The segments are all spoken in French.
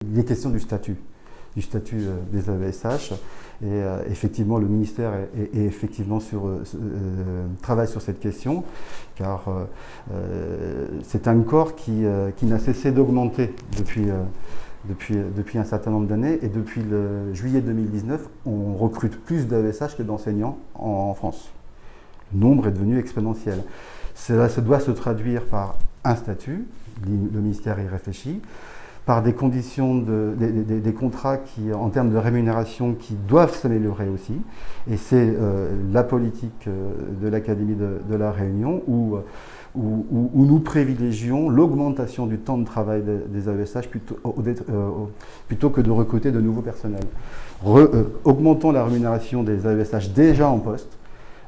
Il est question du statut des AESH. Et effectivement, le ministère travaille sur cette question, car c'est un corps qui n'a cessé d'augmenter depuis un certain nombre d'années. Et depuis le juillet 2019, on recrute plus d'AESH que d'enseignants en France. Le nombre est devenu exponentiel. Cela doit se traduire par un statut, le ministère y réfléchit, par des conditions, des contrats qui, en termes de rémunération, qui doivent s'améliorer aussi. Et c'est la politique de l'Académie de la Réunion où nous privilégions l'augmentation du temps de travail des AESH plutôt que de recruter de nouveaux personnels. Augmentons la rémunération des AESH déjà en poste,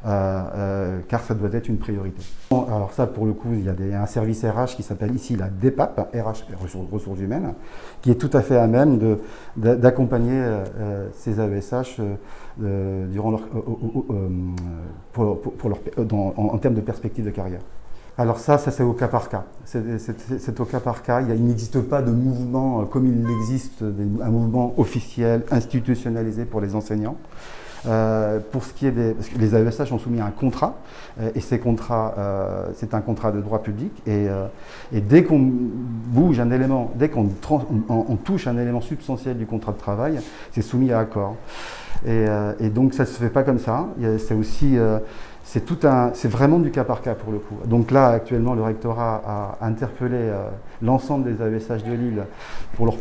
car ça doit être une priorité. Alors ça, pour le coup, il y a un service RH qui s'appelle ici la DEPAP, RH, ressources humaines, qui est tout à fait à même d'accompagner ces AESH en termes de perspective de carrière. Alors ça c'est au cas par cas. C'est au cas par cas. Il n'existe pas de mouvement comme il existe, un mouvement officiel, institutionnalisé pour les enseignants. Pour ce qui est parce que les AESH sont soumis à un contrat, et ces contrats, c'est un contrat de droit public, et dès qu'on bouge un élément, dès qu'on touche un élément substantiel du contrat de travail, c'est soumis à accord. Et donc ça ne se fait pas comme ça. C'est aussi c'est vraiment du cas par cas pour le coup. Donc là, actuellement, le rectorat a interpellé l'ensemble des AESH de Lille pour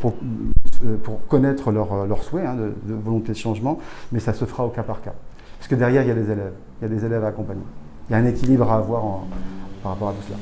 connaître leurs souhaits de volonté de changement, mais ça se fera au cas par cas. Parce que derrière, il y a des élèves à accompagner. Il y a un équilibre à avoir par rapport à tout cela.